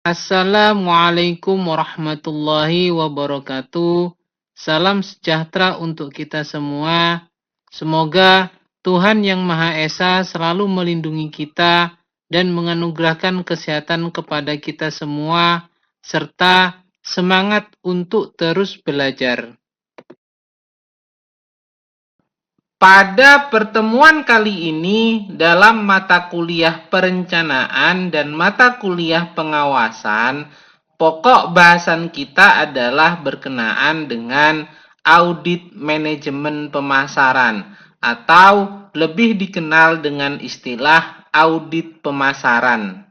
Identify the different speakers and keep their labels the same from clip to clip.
Speaker 1: Assalamualaikum warahmatullahi wabarakatuh. Salam sejahtera untuk kita semua. Semoga Tuhan Yang Maha Esa selalu melindungi kita dan menganugerahkan kesehatan kepada kita semua, serta semangat untuk terus belajar. Pada pertemuan kali ini, dalam mata kuliah perencanaan dan mata kuliah pengawasan, pokok bahasan kita adalah berkenaan dengan audit manajemen pemasaran atau lebih dikenal dengan istilah audit pemasaran.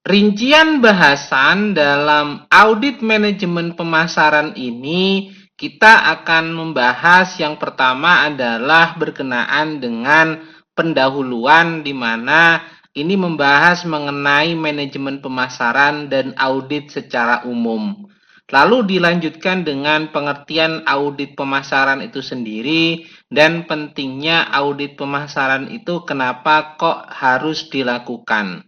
Speaker 1: Rincian bahasan dalam audit manajemen pemasaran ini, kita akan membahas yang pertama adalah berkenaan dengan pendahuluan, di mana ini membahas mengenai manajemen pemasaran dan audit secara umum. Lalu dilanjutkan dengan pengertian audit pemasaran itu sendiri dan pentingnya audit pemasaran itu kenapa kok harus dilakukan.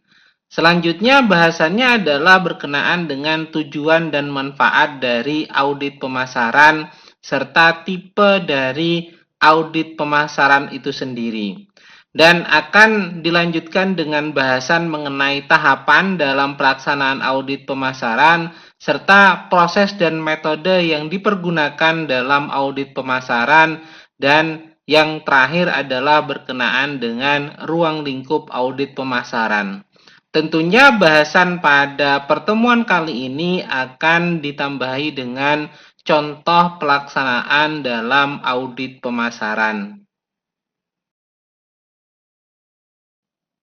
Speaker 1: Selanjutnya bahasannya adalah berkenaan dengan tujuan dan manfaat dari audit pemasaran serta tipe dari audit pemasaran itu sendiri. Dan akan dilanjutkan dengan bahasan mengenai tahapan dalam pelaksanaan audit pemasaran serta proses dan metode yang dipergunakan dalam audit pemasaran, dan yang terakhir adalah berkenaan dengan ruang lingkup audit pemasaran. Tentunya bahasan pada pertemuan kali ini akan ditambahi dengan contoh pelaksanaan dalam audit pemasaran.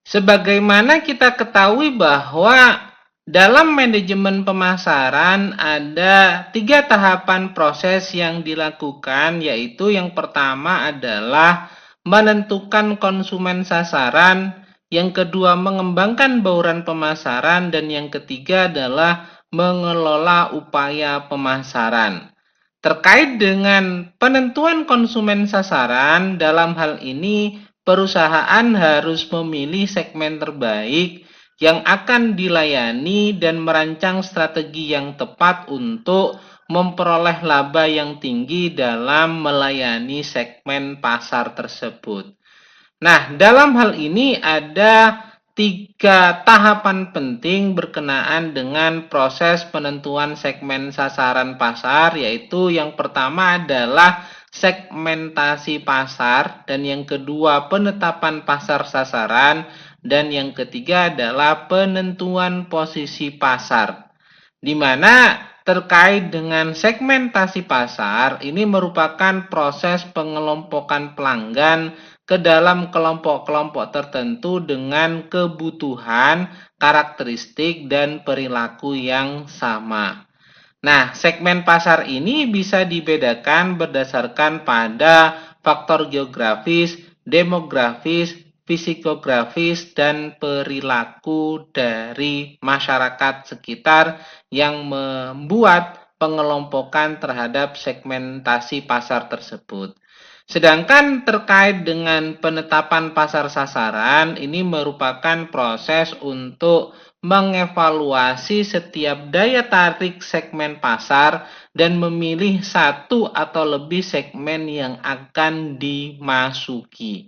Speaker 1: Sebagaimana kita ketahui bahwa dalam manajemen pemasaran ada 3 tahapan proses yang dilakukan, yaitu yang pertama adalah menentukan konsumen sasaran, yang kedua mengembangkan bauran pemasaran, dan yang ketiga adalah mengelola upaya pemasaran. Terkait dengan penentuan konsumen sasaran, dalam hal ini perusahaan harus memilih segmen terbaik yang akan dilayani dan merancang strategi yang tepat untuk memperoleh laba yang tinggi dalam melayani segmen pasar tersebut. Nah, dalam hal ini ada 3 tahapan penting berkenaan dengan proses penentuan segmen sasaran pasar, yaitu yang pertama adalah segmentasi pasar, dan yang kedua penetapan pasar sasaran, dan yang ketiga adalah penentuan posisi pasar. Di mana terkait dengan segmentasi pasar, ini merupakan proses pengelompokan pelanggan ke dalam kelompok-kelompok tertentu dengan kebutuhan, karakteristik, dan perilaku yang sama. Nah, segmen pasar ini bisa dibedakan berdasarkan pada faktor geografis, demografis, psikografis, dan perilaku dari masyarakat sekitar yang membuat pengelompokan terhadap segmentasi pasar tersebut. Sedangkan terkait dengan penetapan pasar sasaran, ini merupakan proses untuk mengevaluasi setiap daya tarik segmen pasar dan memilih satu atau lebih segmen yang akan dimasuki.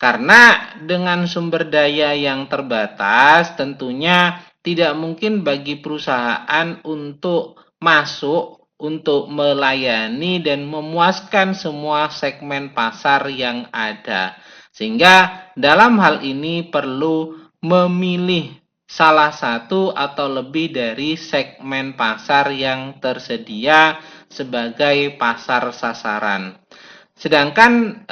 Speaker 1: Karena dengan sumber daya yang terbatas, tentunya tidak mungkin bagi perusahaan untuk masuk, untuk melayani dan memuaskan semua segmen pasar yang ada. Sehingga dalam hal ini perlu memilih salah satu atau lebih dari segmen pasar yang tersedia sebagai pasar sasaran. Sedangkan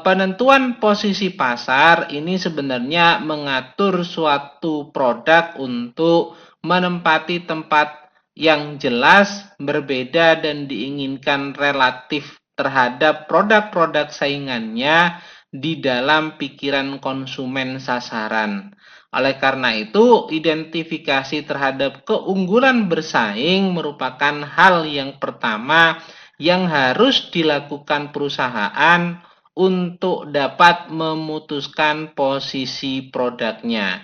Speaker 1: penentuan posisi pasar ini sebenarnya mengatur suatu produk untuk menempati tempat yang jelas, berbeda, dan diinginkan relatif terhadap produk-produk saingannya di dalam pikiran konsumen sasaran. Oleh karena itu, identifikasi terhadap keunggulan bersaing merupakan hal yang pertama yang harus dilakukan perusahaan untuk dapat memutuskan posisi produknya.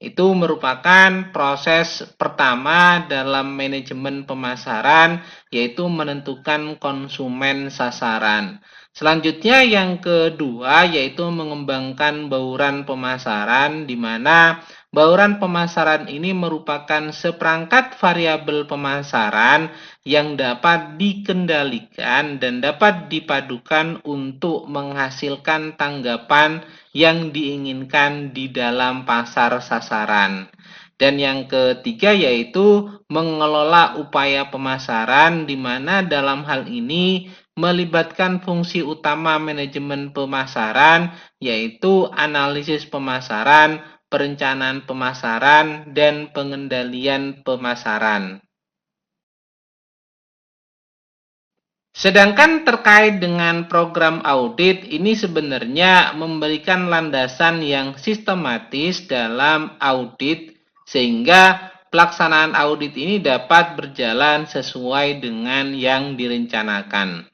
Speaker 1: Itu merupakan proses pertama dalam manajemen pemasaran, yaitu menentukan konsumen sasaran. Selanjutnya yang kedua yaitu mengembangkan bauran pemasaran, di mana bauran pemasaran ini merupakan seperangkat variabel pemasaran yang dapat dikendalikan dan dapat dipadukan untuk menghasilkan tanggapan yang diinginkan di dalam pasar sasaran. Dan yang ketiga yaitu mengelola upaya pemasaran, di mana dalam hal ini melibatkan fungsi utama manajemen pemasaran, yaitu analisis pemasaran, perencanaan pemasaran, dan pengendalian pemasaran. Sedangkan terkait dengan program audit, ini sebenarnya memberikan landasan yang sistematis dalam audit, sehingga pelaksanaan audit ini dapat berjalan sesuai dengan yang direncanakan.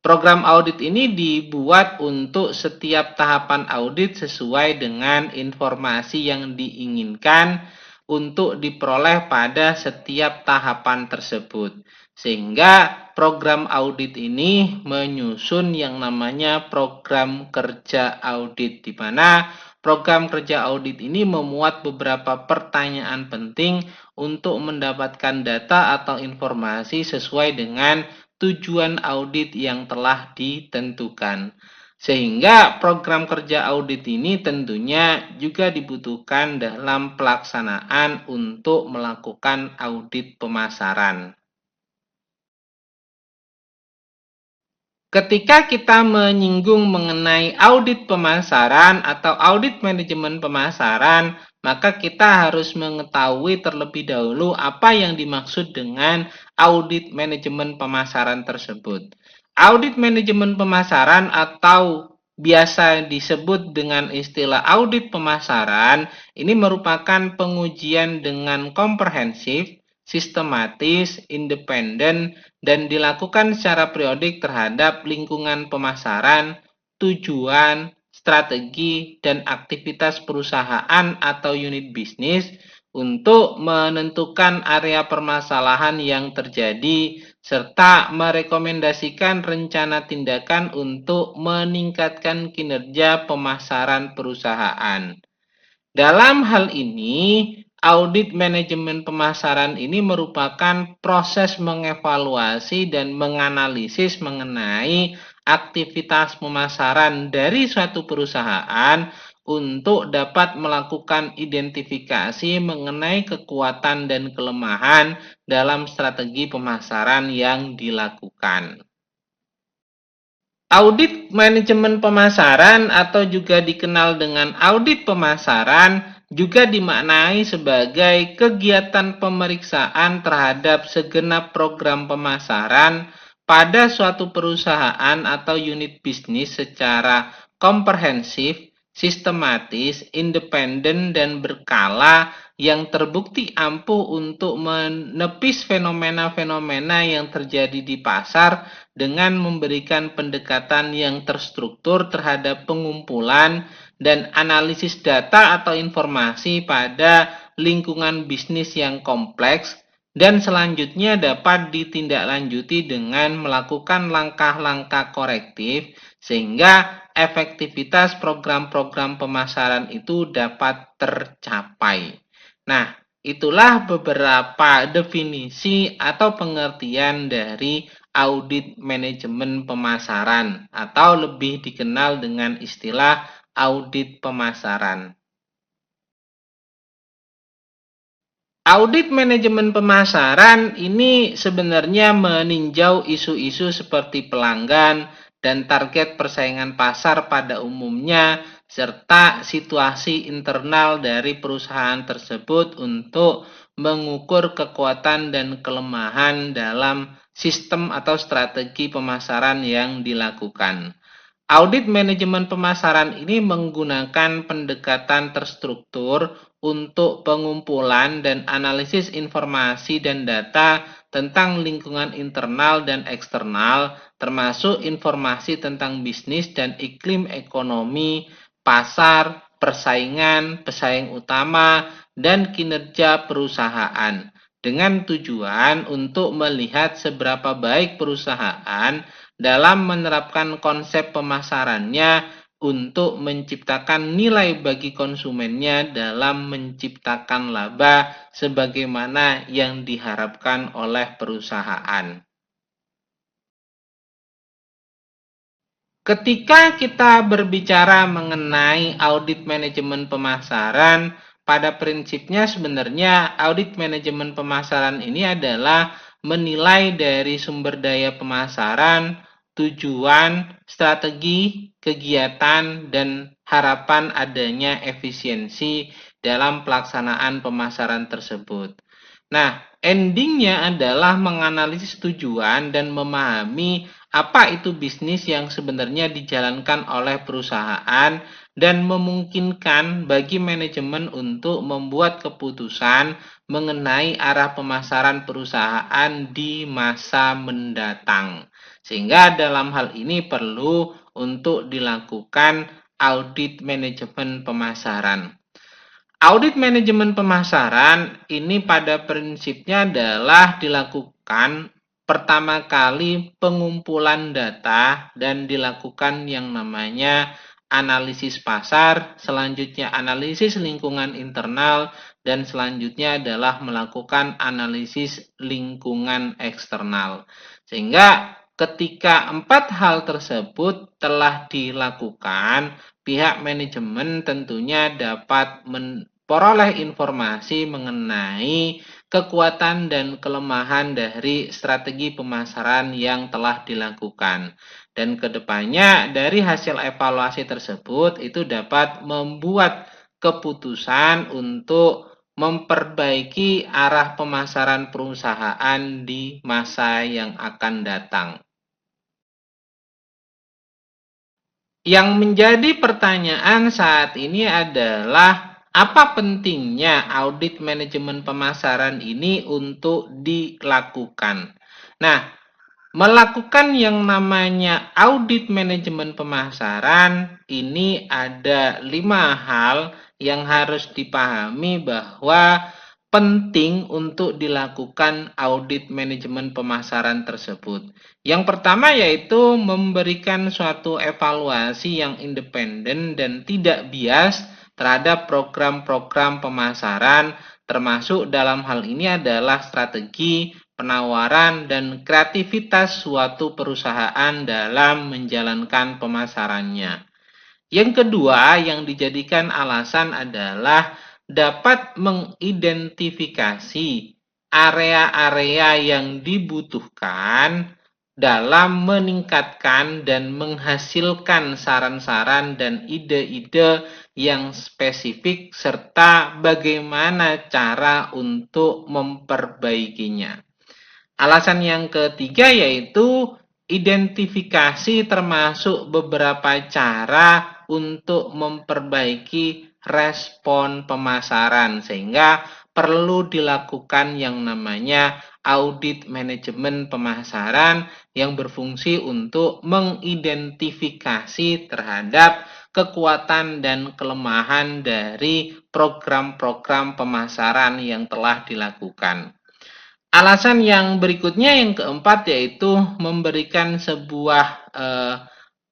Speaker 1: Program audit ini dibuat untuk setiap tahapan audit sesuai dengan informasi yang diinginkan untuk diperoleh pada setiap tahapan tersebut. Sehingga program audit ini menyusun yang namanya program kerja audit, di mana program kerja audit ini memuat beberapa pertanyaan penting untuk mendapatkan data atau informasi sesuai dengan tujuan audit yang telah ditentukan. Sehingga program kerja audit ini tentunya juga dibutuhkan dalam pelaksanaan untuk melakukan audit pemasaran. Ketika kita menyinggung mengenai audit pemasaran atau audit manajemen pemasaran, maka kita harus mengetahui terlebih dahulu apa yang dimaksud dengan audit manajemen pemasaran tersebut. Audit manajemen pemasaran atau biasa disebut dengan istilah audit pemasaran, ini merupakan pengujian dengan komprehensif, sistematis, independen, dan dilakukan secara periodik terhadap lingkungan pemasaran, tujuan, strategi, dan aktivitas perusahaan atau unit bisnis untuk menentukan area permasalahan yang terjadi serta merekomendasikan rencana tindakan untuk meningkatkan kinerja pemasaran perusahaan. Dalam hal ini, audit manajemen pemasaran ini merupakan proses mengevaluasi dan menganalisis mengenai aktivitas pemasaran dari suatu perusahaan untuk dapat melakukan identifikasi mengenai kekuatan dan kelemahan dalam strategi pemasaran yang dilakukan. Audit manajemen pemasaran atau juga dikenal dengan audit pemasaran juga dimaknai sebagai kegiatan pemeriksaan terhadap segenap program pemasaran pada suatu perusahaan atau unit bisnis secara komprehensif, sistematis, independen, dan berkala yang terbukti ampuh untuk menepis fenomena-fenomena yang terjadi di pasar dengan memberikan pendekatan yang terstruktur terhadap pengumpulan dan analisis data atau informasi pada lingkungan bisnis yang kompleks, dan selanjutnya dapat ditindaklanjuti dengan melakukan langkah-langkah korektif sehingga efektivitas program-program pemasaran itu dapat tercapai. Nah, itulah beberapa definisi atau pengertian dari audit manajemen pemasaran atau lebih dikenal dengan istilah audit pemasaran. Audit manajemen pemasaran ini sebenarnya meninjau isu-isu seperti pelanggan dan target persaingan pasar pada umumnya, serta situasi internal dari perusahaan tersebut untuk mengukur kekuatan dan kelemahan dalam sistem atau strategi pemasaran yang dilakukan. Audit manajemen pemasaran ini menggunakan pendekatan terstruktur untuk pengumpulan dan analisis informasi dan data tentang lingkungan internal dan eksternal, termasuk informasi tentang bisnis dan iklim ekonomi, pasar, persaingan, pesaing utama, dan kinerja perusahaan dengan tujuan untuk melihat seberapa baik perusahaan dalam menerapkan konsep pemasarannya untuk menciptakan nilai bagi konsumennya dalam menciptakan laba sebagaimana yang diharapkan oleh perusahaan. Ketika kita berbicara mengenai audit manajemen pemasaran, pada prinsipnya sebenarnya audit manajemen pemasaran ini adalah menilai dari sumber daya pemasaran, tujuan, strategi, kegiatan, dan harapan adanya efisiensi dalam pelaksanaan pemasaran tersebut. Nah, endingnya adalah menganalisis tujuan dan memahami apa itu bisnis yang sebenarnya dijalankan oleh perusahaan dan memungkinkan bagi manajemen untuk membuat keputusan mengenai arah pemasaran perusahaan di masa mendatang. Sehingga dalam hal ini perlu untuk dilakukan audit manajemen pemasaran. Audit manajemen pemasaran ini pada prinsipnya adalah dilakukan pertama kali pengumpulan data dan dilakukan yang namanya analisis pasar, selanjutnya analisis lingkungan internal, dan selanjutnya adalah melakukan analisis lingkungan eksternal. Sehingga ketika 4 hal tersebut telah dilakukan, pihak manajemen tentunya dapat memperoleh informasi mengenai kekuatan dan kelemahan dari strategi pemasaran yang telah dilakukan. Dan kedepannya dari hasil evaluasi tersebut itu dapat membuat keputusan untuk memperbaiki arah pemasaran perusahaan di masa yang akan datang. Yang menjadi pertanyaan saat ini adalah apa pentingnya audit manajemen pemasaran ini untuk dilakukan. Nah, melakukan yang namanya audit manajemen pemasaran ini ada 5 hal yang harus dipahami bahwa penting untuk dilakukan audit manajemen pemasaran tersebut. Yang pertama yaitu memberikan suatu evaluasi yang independen dan tidak bias terhadap program-program pemasaran, termasuk dalam hal ini adalah strategi, penawaran, dan kreativitas suatu perusahaan dalam menjalankan pemasarannya. Yang kedua yang dijadikan alasan adalah dapat mengidentifikasi area-area yang dibutuhkan dalam meningkatkan dan menghasilkan saran-saran dan ide-ide yang spesifik serta bagaimana cara untuk memperbaikinya. Alasan yang ketiga yaitu identifikasi termasuk beberapa cara untuk memperbaiki respon pemasaran sehingga perlu dilakukan yang namanya audit manajemen pemasaran yang berfungsi untuk mengidentifikasi terhadap kekuatan dan kelemahan dari program-program pemasaran yang telah dilakukan. Alasan yang berikutnya yang keempat yaitu memberikan sebuah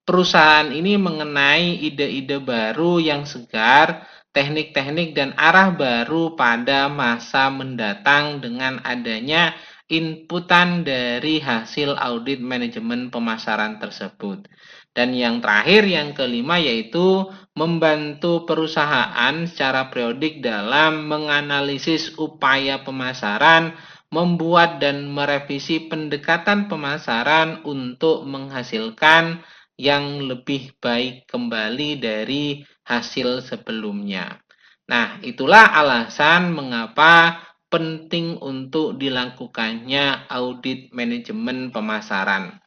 Speaker 1: perusahaan ini mengenai ide-ide baru yang segar, teknik-teknik dan arah baru pada masa mendatang dengan adanya inputan dari hasil audit manajemen pemasaran tersebut. Dan yang terakhir, yang kelima yaitu membantu perusahaan secara periodik dalam menganalisis upaya pemasaran, membuat dan merevisi pendekatan pemasaran untuk menghasilkan yang lebih baik kembali dari hasil sebelumnya. Nah, itulah alasan mengapa penting untuk dilakukannya audit manajemen pemasaran.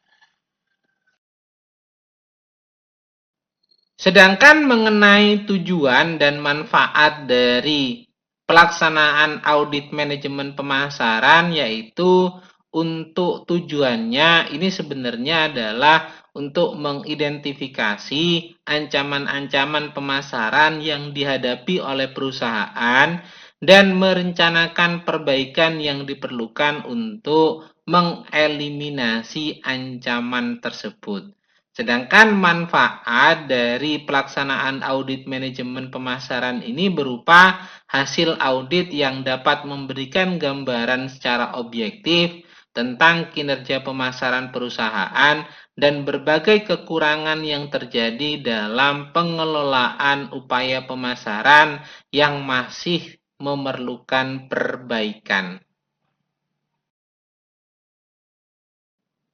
Speaker 1: Sedangkan mengenai tujuan dan manfaat dari pelaksanaan audit manajemen pemasaran yaitu untuk tujuannya ini sebenarnya adalah untuk mengidentifikasi ancaman-ancaman pemasaran yang dihadapi oleh perusahaan dan merencanakan perbaikan yang diperlukan untuk mengeliminasi ancaman tersebut. Sedangkan manfaat dari pelaksanaan audit manajemen pemasaran ini berupa hasil audit yang dapat memberikan gambaran secara objektif tentang kinerja pemasaran perusahaan dan berbagai kekurangan yang terjadi dalam pengelolaan upaya pemasaran yang masih memerlukan perbaikan.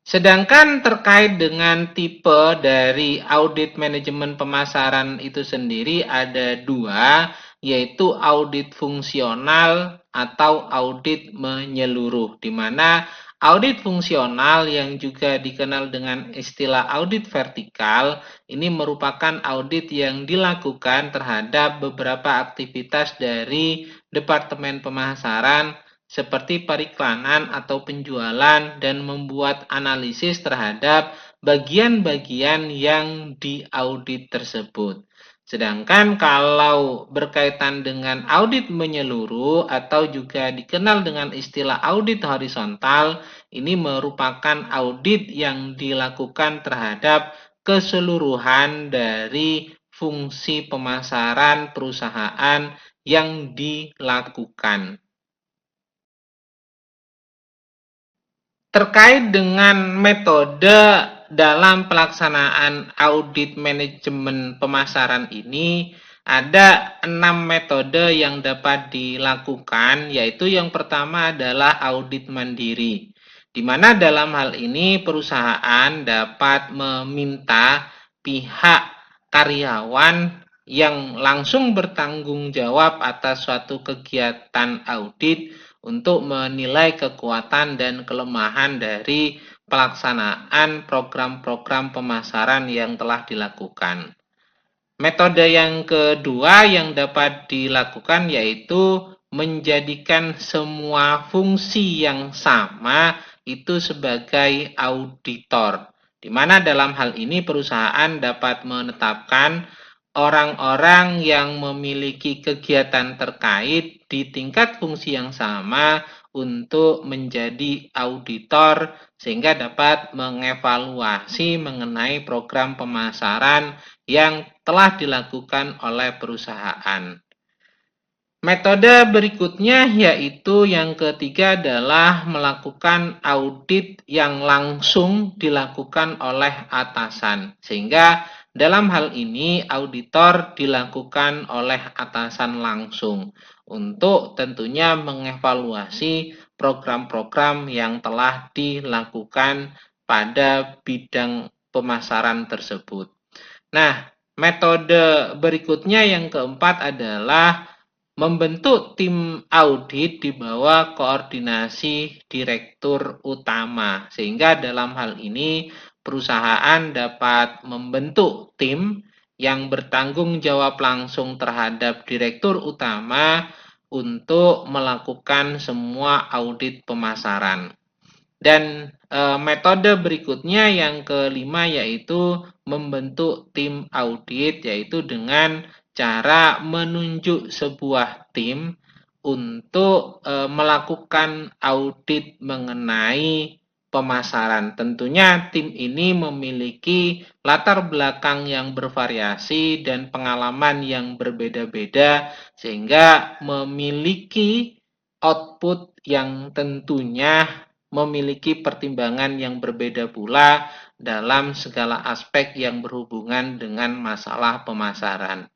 Speaker 1: Sedangkan terkait dengan tipe dari audit manajemen pemasaran itu sendiri ada dua, yaitu audit fungsional atau audit menyeluruh, di mana audit fungsional yang juga dikenal dengan istilah audit vertikal ini merupakan audit yang dilakukan terhadap beberapa aktivitas dari Departemen Pemasaran seperti periklanan atau penjualan dan membuat analisis terhadap bagian-bagian yang diaudit tersebut. Sedangkan kalau berkaitan dengan audit menyeluruh atau juga dikenal dengan istilah audit horizontal, ini merupakan audit yang dilakukan terhadap keseluruhan dari fungsi pemasaran perusahaan yang dilakukan. Terkait dengan metode dalam pelaksanaan audit manajemen pemasaran ini, ada 6 metode yang dapat dilakukan, yaitu yang pertama adalah audit mandiri, di mana dalam hal ini perusahaan dapat meminta pihak karyawan yang langsung bertanggung jawab atas suatu kegiatan audit untuk menilai kekuatan dan kelemahan dari pelaksanaan program-program pemasaran yang telah dilakukan. Metode yang kedua yang dapat dilakukan yaitu menjadikan semua fungsi yang sama itu sebagai auditor, di mana dalam hal ini perusahaan dapat menetapkan orang-orang yang memiliki kegiatan terkait di tingkat fungsi yang sama untuk menjadi auditor sehingga dapat mengevaluasi mengenai program pemasaran yang telah dilakukan oleh perusahaan. Metode berikutnya yaitu yang ketiga adalah melakukan audit yang langsung dilakukan oleh atasan. Sehingga dalam hal ini auditor dilakukan oleh atasan langsung untuk tentunya mengevaluasi program-program yang telah dilakukan pada bidang pemasaran tersebut. Nah, metode berikutnya yang keempat adalah membentuk tim audit di bawah koordinasi direktur utama, sehingga dalam hal ini perusahaan dapat membentuk tim yang bertanggung jawab langsung terhadap direktur utama untuk melakukan semua audit pemasaran. Dan metode berikutnya yang kelima yaitu membentuk tim audit, yaitu dengan cara menunjuk sebuah tim untuk melakukan audit mengenai pemasaran. Tentunya tim ini memiliki latar belakang yang bervariasi dan pengalaman yang berbeda-beda sehingga memiliki output yang tentunya memiliki pertimbangan yang berbeda pula dalam segala aspek yang berhubungan dengan masalah pemasaran.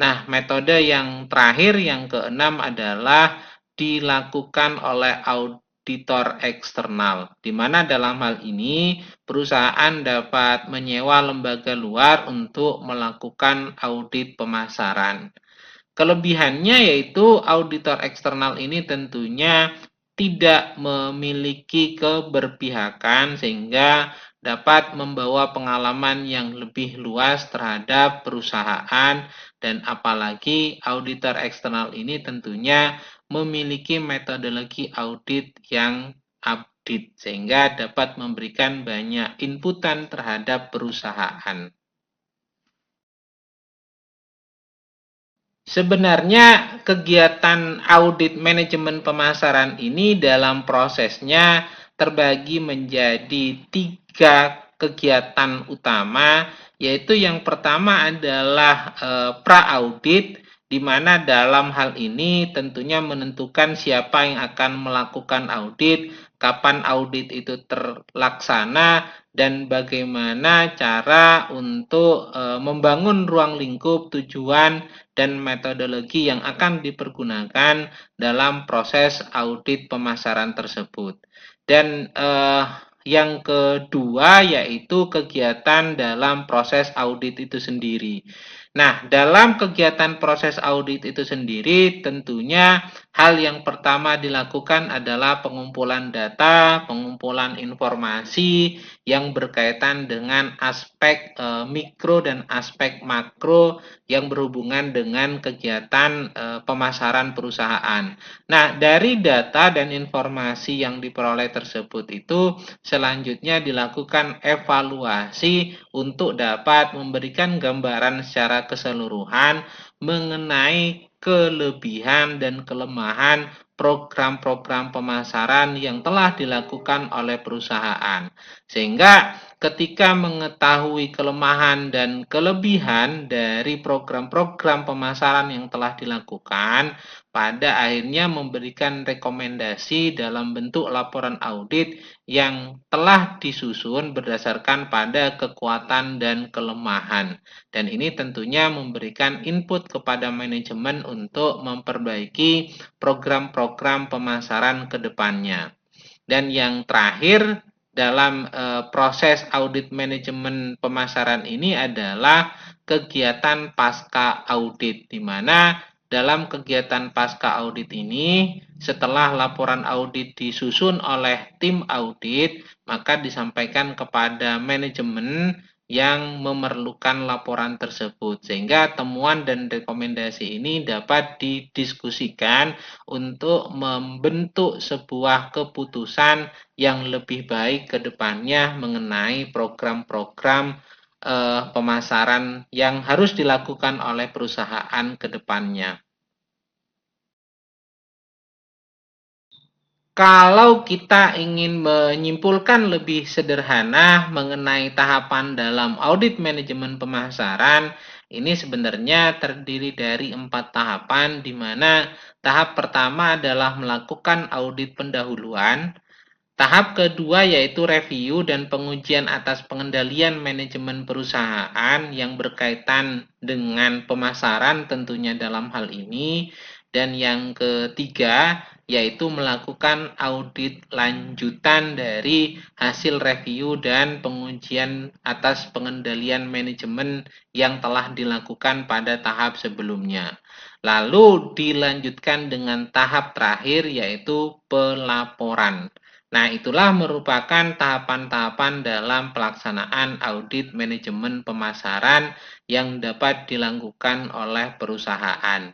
Speaker 1: Nah, metode yang terakhir yang keenam adalah dilakukan oleh auditor eksternal, di mana dalam hal ini perusahaan dapat menyewa lembaga luar untuk melakukan audit pemasaran. Kelebihannya yaitu auditor eksternal ini tentunya tidak memiliki keberpihakan sehingga dapat membawa pengalaman yang lebih luas terhadap perusahaan dan apalagi auditor eksternal ini tentunya memiliki metodologi audit yang update sehingga dapat memberikan banyak inputan terhadap perusahaan. Sebenarnya kegiatan audit manajemen pemasaran ini dalam prosesnya terbagi menjadi 3 kegiatan utama, yaitu yang pertama adalah pra-audit, di mana dalam hal ini tentunya menentukan siapa yang akan melakukan audit, kapan audit itu terlaksana, dan bagaimana cara untuk membangun ruang lingkup tujuan dan metodologi yang akan dipergunakan dalam proses audit pemasaran tersebut. Dan yang kedua yaitu kegiatan dalam proses audit itu sendiri. Nah, dalam kegiatan proses audit itu sendiri tentunya hal yang pertama dilakukan adalah pengumpulan data, pengumpulan informasi yang berkaitan dengan aspek mikro dan aspek makro yang berhubungan dengan kegiatan pemasaran perusahaan. Nah, dari data dan informasi yang diperoleh tersebut itu selanjutnya dilakukan evaluasi untuk dapat memberikan gambaran secara keseluruhan mengenai kelebihan dan kelemahan program-program pemasaran yang telah dilakukan oleh perusahaan. Sehingga ketika mengetahui kelemahan dan kelebihan dari program-program pemasaran yang telah dilakukan, pada akhirnya memberikan rekomendasi dalam bentuk laporan audit yang telah disusun berdasarkan pada kekuatan dan kelemahan. Dan ini tentunya memberikan input kepada manajemen untuk memperbaiki program-program pemasaran ke depannya. Dan yang terakhir dalam proses audit manajemen pemasaran ini adalah kegiatan pasca audit, di mana dalam kegiatan pasca audit ini, setelah laporan audit disusun oleh tim audit, maka disampaikan kepada manajemen yang memerlukan laporan tersebut, sehingga temuan dan rekomendasi ini dapat didiskusikan untuk membentuk sebuah keputusan yang lebih baik ke depannya mengenai program-program pemasaran yang harus dilakukan oleh perusahaan ke depannya. Kalau kita ingin menyimpulkan lebih sederhana mengenai tahapan dalam audit manajemen pemasaran, ini sebenarnya terdiri dari 4 tahapan, di mana tahap pertama adalah melakukan audit pendahuluan. Tahap kedua yaitu review dan pengujian atas pengendalian manajemen perusahaan yang berkaitan dengan pemasaran tentunya dalam hal ini. Dan yang ketiga yaitu melakukan audit lanjutan dari hasil review dan pengujian atas pengendalian manajemen yang telah dilakukan pada tahap sebelumnya. Lalu dilanjutkan dengan tahap terakhir yaitu pelaporan. Nah, itulah merupakan tahapan-tahapan dalam pelaksanaan audit manajemen pemasaran yang dapat dilakukan oleh perusahaan.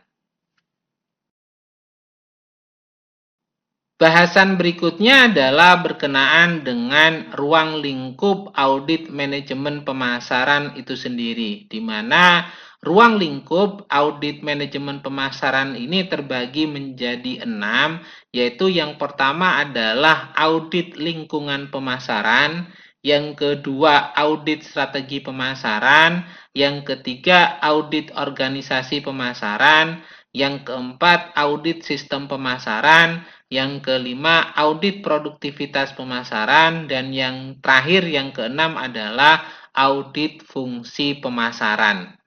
Speaker 1: Bahasan berikutnya adalah berkenaan dengan ruang lingkup audit manajemen pemasaran itu sendiri, di mana ruang lingkup audit manajemen pemasaran ini terbagi menjadi 6, yaitu yang pertama adalah audit lingkungan pemasaran, yang kedua audit strategi pemasaran, yang ketiga audit organisasi pemasaran, yang keempat audit sistem pemasaran, yang kelima, audit produktivitas pemasaran. Dan yang terakhir, yang keenam adalah audit fungsi pemasaran.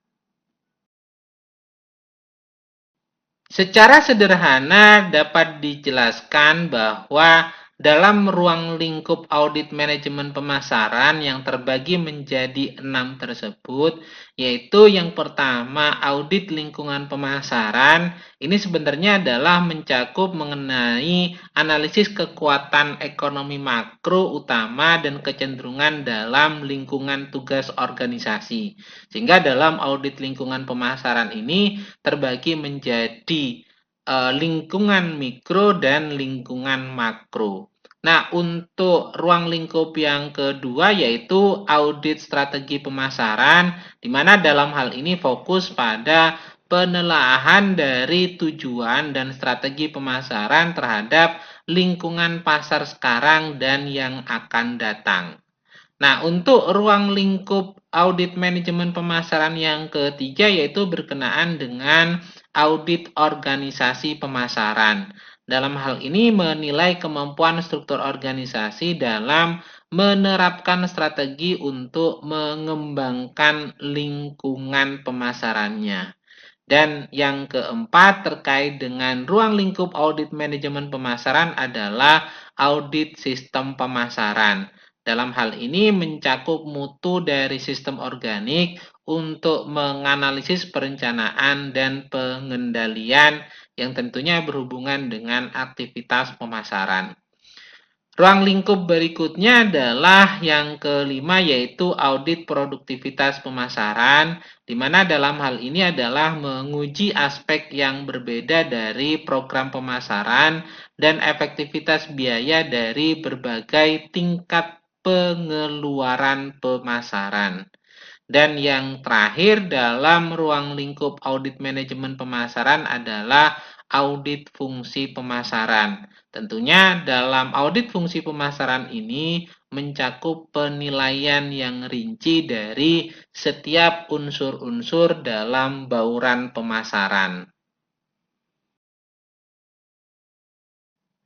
Speaker 1: Secara sederhana dapat dijelaskan bahwa dalam ruang lingkup audit manajemen pemasaran yang terbagi menjadi 6 tersebut, yaitu yang pertama audit lingkungan pemasaran, ini sebenarnya adalah mencakup mengenai analisis kekuatan ekonomi makro utama dan kecenderungan dalam lingkungan tugas organisasi. Sehingga dalam audit lingkungan pemasaran ini terbagi menjadi lingkungan mikro dan lingkungan makro. Nah, untuk ruang lingkup yang kedua yaitu audit strategi pemasaran, di mana dalam hal ini fokus pada penelaahan dari tujuan dan strategi pemasaran terhadap lingkungan pasar sekarang dan yang akan datang. Nah, untuk ruang lingkup audit manajemen pemasaran yang ketiga yaitu berkenaan dengan audit organisasi pemasaran. Dalam hal ini menilai kemampuan struktur organisasi dalam menerapkan strategi untuk mengembangkan lingkungan pemasarannya. Dan yang keempat terkait dengan ruang lingkup audit manajemen pemasaran adalah audit sistem pemasaran. Dalam hal ini mencakup mutu dari sistem organik untuk menganalisis perencanaan dan pengendalian yang tentunya berhubungan dengan aktivitas pemasaran. Ruang lingkup berikutnya adalah yang kelima yaitu audit produktivitas pemasaran, di mana dalam hal ini adalah menguji aspek yang berbeda dari program pemasaran dan efektivitas biaya dari berbagai tingkat pengeluaran pemasaran. Dan yang terakhir dalam ruang lingkup audit manajemen pemasaran adalah audit fungsi pemasaran. Tentunya dalam audit fungsi pemasaran ini mencakup penilaian yang rinci dari setiap unsur-unsur dalam bauran pemasaran.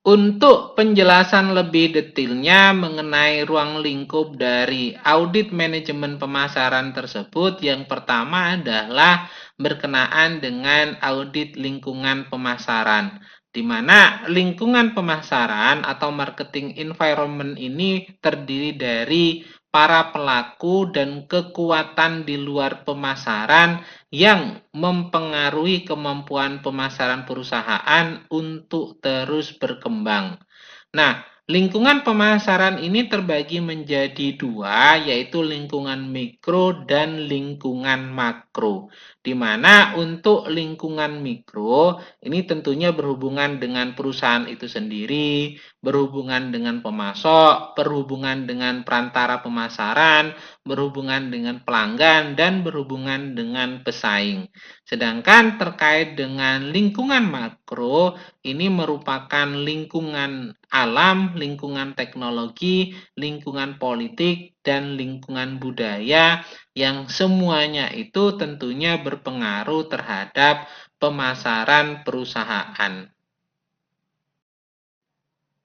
Speaker 1: Untuk penjelasan lebih detailnya mengenai ruang lingkup dari audit manajemen pemasaran tersebut, yang pertama adalah berkenaan dengan audit lingkungan pemasaran, di mana lingkungan pemasaran atau marketing environment ini terdiri dari para pelaku dan kekuatan di luar pemasaran yang mempengaruhi kemampuan pemasaran perusahaan untuk terus berkembang. Nah, lingkungan pemasaran ini terbagi menjadi dua, yaitu lingkungan mikro dan lingkungan makro. Di mana untuk lingkungan mikro, ini tentunya berhubungan dengan perusahaan itu sendiri, berhubungan dengan pemasok, berhubungan dengan perantara pemasaran, berhubungan dengan pelanggan, dan berhubungan dengan pesaing. Sedangkan terkait dengan lingkungan makro, ini merupakan lingkungan alam, lingkungan teknologi, lingkungan politik, dan lingkungan budaya yang semuanya itu tentunya berpengaruh terhadap pemasaran perusahaan.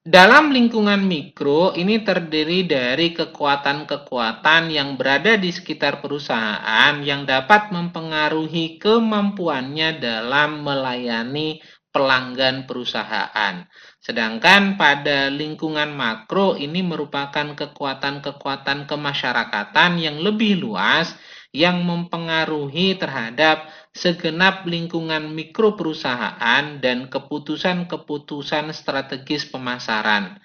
Speaker 1: Dalam lingkungan mikro, ini terdiri dari kekuatan-kekuatan yang berada di sekitar perusahaan yang dapat mempengaruhi kemampuannya dalam melayani pelanggan perusahaan. Sedangkan pada lingkungan makro ini merupakan kekuatan-kekuatan kemasyarakatan yang lebih luas yang mempengaruhi terhadap segenap lingkungan mikro perusahaan dan keputusan-keputusan strategis pemasaran.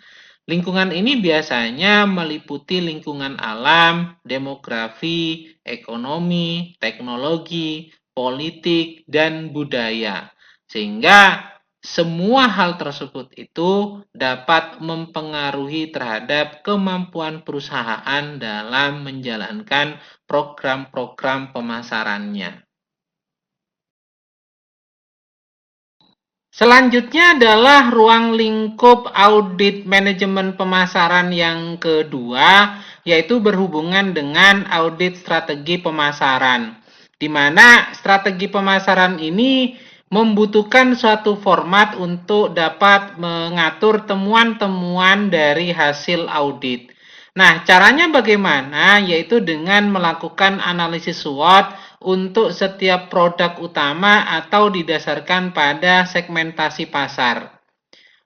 Speaker 1: Lingkungan ini biasanya meliputi lingkungan alam, demografi, ekonomi, teknologi, politik, dan budaya. Sehingga semua hal tersebut itu dapat mempengaruhi terhadap kemampuan perusahaan dalam menjalankan program-program pemasarannya. Selanjutnya adalah ruang lingkup audit manajemen pemasaran yang kedua, yaitu berhubungan dengan audit strategi pemasaran. Di mana strategi pemasaran ini membutuhkan suatu format untuk dapat mengatur temuan-temuan dari hasil audit. Nah, caranya bagaimana? Yaitu dengan melakukan analisis SWOT untuk setiap produk utama atau didasarkan pada segmentasi pasar.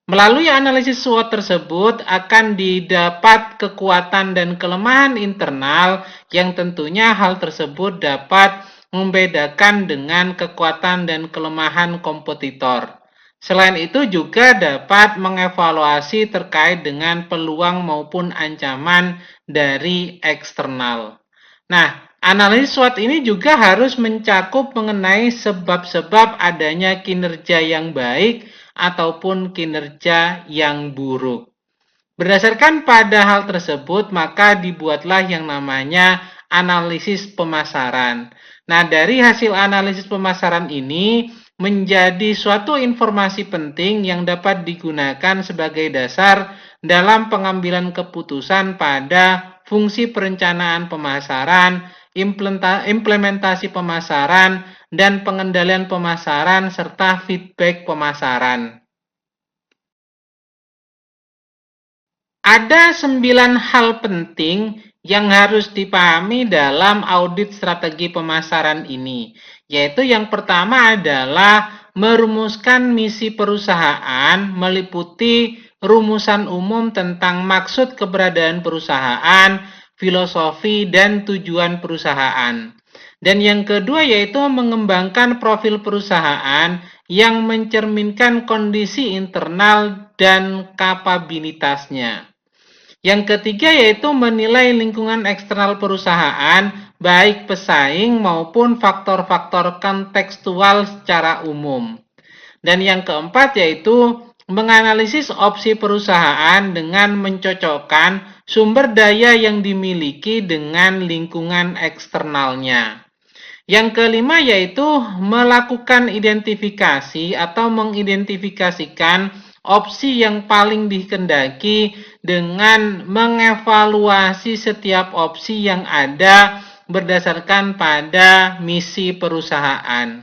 Speaker 1: Melalui analisis SWOT tersebut akan didapat kekuatan dan kelemahan internal yang tentunya hal tersebut dapat membedakan dengan kekuatan dan kelemahan kompetitor. Selain itu juga dapat mengevaluasi terkait dengan peluang maupun ancaman dari eksternal. Nah, analisis SWOT ini juga harus mencakup mengenai sebab-sebab adanya kinerja yang baik ataupun kinerja yang buruk. Berdasarkan pada hal tersebut, maka dibuatlah yang namanya analisis pemasaran. Nah, dari hasil analisis pemasaran ini menjadi suatu informasi penting yang dapat digunakan sebagai dasar dalam pengambilan keputusan pada fungsi perencanaan pemasaran, implementasi pemasaran, dan pengendalian pemasaran serta feedback pemasaran. Ada 9 hal penting yang harus dipahami dalam audit strategi pemasaran ini, yaitu yang pertama adalah merumuskan misi perusahaan meliputi rumusan umum tentang maksud keberadaan perusahaan, filosofi, dan tujuan perusahaan. Dan yang kedua yaitu mengembangkan profil perusahaan yang mencerminkan kondisi internal dan kapabilitasnya. Yang ketiga yaitu menilai lingkungan eksternal perusahaan, baik pesaing maupun faktor-faktor kontekstual secara umum. Dan yang keempat yaitu menganalisis opsi perusahaan dengan mencocokkan sumber daya yang dimiliki dengan lingkungan eksternalnya. Yang kelima yaitu melakukan identifikasi atau mengidentifikasikan opsi yang paling dikehendaki dengan mengevaluasi setiap opsi yang ada berdasarkan pada misi perusahaan.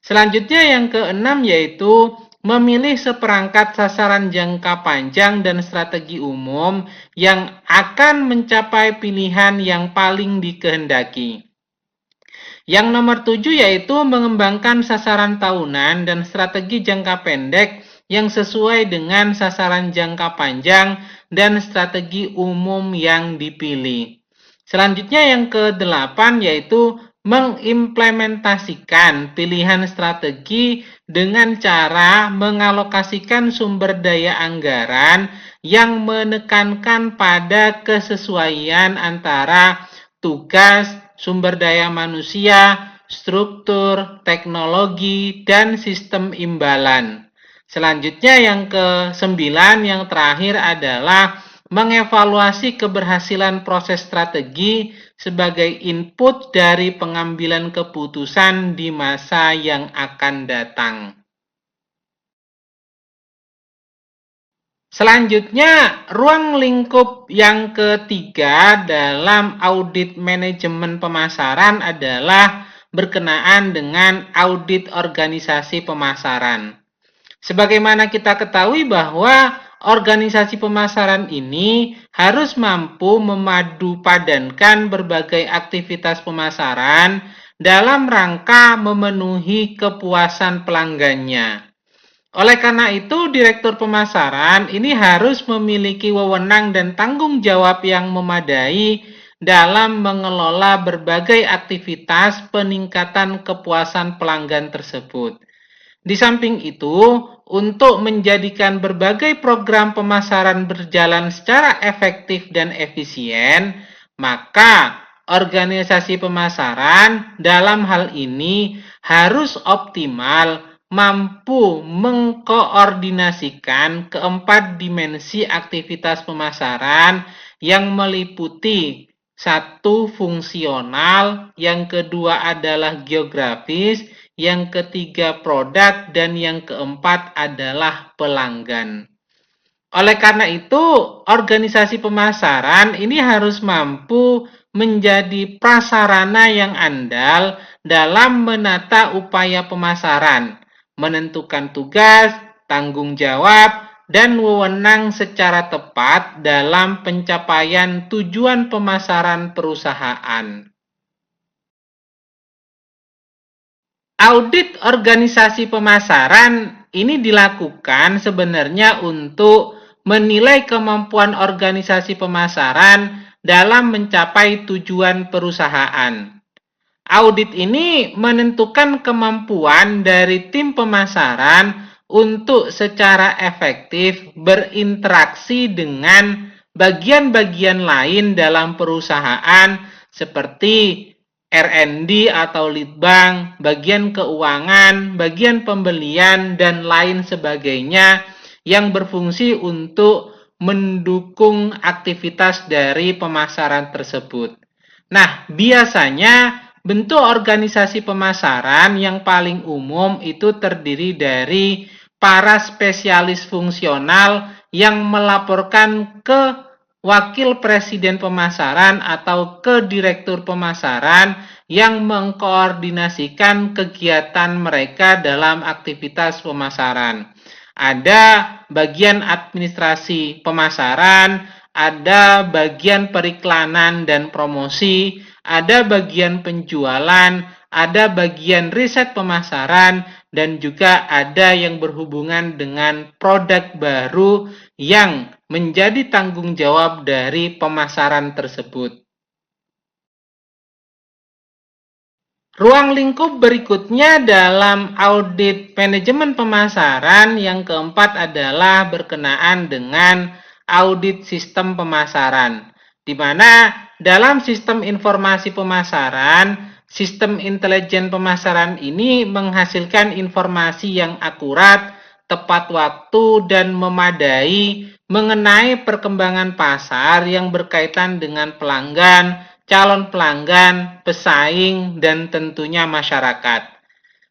Speaker 1: Selanjutnya yang keenam yaitu memilih seperangkat sasaran jangka panjang dan strategi umum yang akan mencapai pilihan yang paling dikehendaki. Yang nomor 7 yaitu mengembangkan sasaran tahunan dan strategi jangka pendek yang sesuai dengan sasaran jangka panjang dan strategi umum yang dipilih. Selanjutnya yang ke-8 yaitu mengimplementasikan pilihan strategi dengan cara mengalokasikan sumber daya anggaran yang menekankan pada kesesuaian antara tugas, sumber daya manusia, struktur, teknologi, dan sistem imbalan. Selanjutnya yang ke-9 yang terakhir adalah mengevaluasi keberhasilan proses strategi sebagai input dari pengambilan keputusan di masa yang akan datang. Selanjutnya, ruang lingkup yang ketiga dalam audit manajemen pemasaran adalah berkenaan dengan audit organisasi pemasaran. Sebagaimana kita ketahui bahwa organisasi pemasaran ini harus mampu memadupadankan berbagai aktivitas pemasaran dalam rangka memenuhi kepuasan pelanggannya. Oleh karena itu, Direktur Pemasaran ini harus memiliki wewenang dan tanggung jawab yang memadai dalam mengelola berbagai aktivitas peningkatan kepuasan pelanggan tersebut. Di samping itu, untuk menjadikan berbagai program pemasaran berjalan secara efektif dan efisien, maka organisasi pemasaran dalam hal ini harus optimal mampu mengkoordinasikan keempat dimensi aktivitas pemasaran yang meliputi satu fungsional, yang kedua adalah geografis, yang ketiga produk, dan yang keempat adalah pelanggan. Oleh karena itu, organisasi pemasaran ini harus mampu menjadi prasarana yang andal dalam menata upaya pemasaran, menentukan tugas, tanggung jawab, dan wewenang secara tepat dalam pencapaian tujuan pemasaran perusahaan. Audit organisasi pemasaran ini dilakukan sebenarnya untuk menilai kemampuan organisasi pemasaran dalam mencapai tujuan perusahaan. Audit ini menentukan kemampuan dari tim pemasaran untuk secara efektif berinteraksi dengan bagian-bagian lain dalam perusahaan seperti R&D atau leadbank, bagian keuangan, bagian pembelian, dan lain sebagainya yang berfungsi untuk mendukung aktivitas dari pemasaran tersebut. Nah, biasanya bentuk organisasi pemasaran yang paling umum itu terdiri dari para spesialis fungsional yang melaporkan ke wakil presiden pemasaran atau ke direktur pemasaran yang mengkoordinasikan kegiatan mereka dalam aktivitas pemasaran. Ada bagian administrasi pemasaran, ada bagian periklanan dan promosi, ada bagian penjualan, ada bagian riset pemasaran, dan juga ada yang berhubungan dengan produk baru yang menjadi tanggung jawab dari pemasaran tersebut. Ruang lingkup berikutnya dalam audit manajemen pemasaran yang keempat adalah berkenaan dengan audit sistem pemasaran, di mana dalam sistem informasi pemasaran, sistem intelijen pemasaran ini menghasilkan informasi yang akurat, tepat waktu, dan memadai mengenai perkembangan pasar yang berkaitan dengan pelanggan, calon pelanggan, pesaing, dan tentunya masyarakat.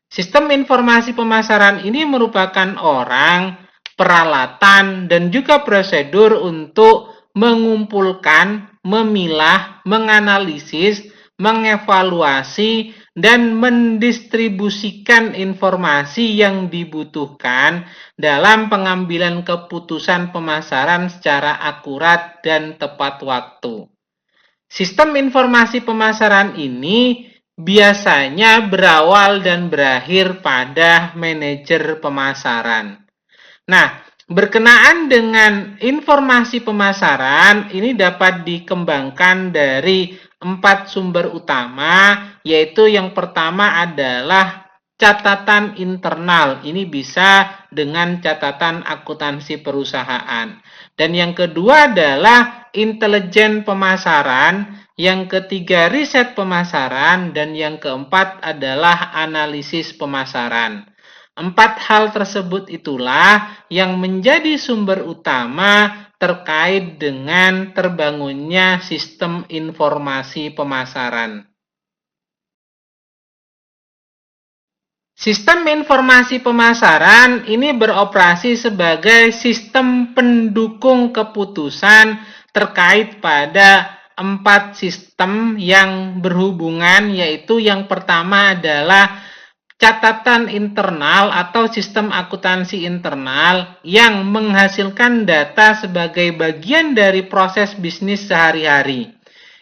Speaker 1: Sistem informasi pemasaran ini merupakan orang, peralatan, dan juga prosedur untuk mengumpulkan, memilah, menganalisis, mengevaluasi, dan mendistribusikan informasi yang dibutuhkan dalam pengambilan keputusan pemasaran secara akurat dan tepat waktu. Sistem informasi pemasaran ini biasanya berawal dan berakhir pada manajer pemasaran. Nah, berkenaan dengan informasi pemasaran, ini dapat dikembangkan dari 4 sumber utama, yaitu yang pertama adalah catatan internal. Ini bisa dengan catatan akuntansi perusahaan. Dan yang kedua adalah intelijen pemasaran, yang ketiga riset pemasaran, dan yang keempat adalah analisis pemasaran. 4 hal tersebut itulah yang menjadi sumber utama terkait dengan terbangunnya sistem informasi pemasaran. Sistem informasi pemasaran ini beroperasi sebagai sistem pendukung keputusan terkait pada 4 sistem yang berhubungan, yaitu yang pertama adalah catatan internal atau sistem akuntansi internal yang menghasilkan data sebagai bagian dari proses bisnis sehari-hari.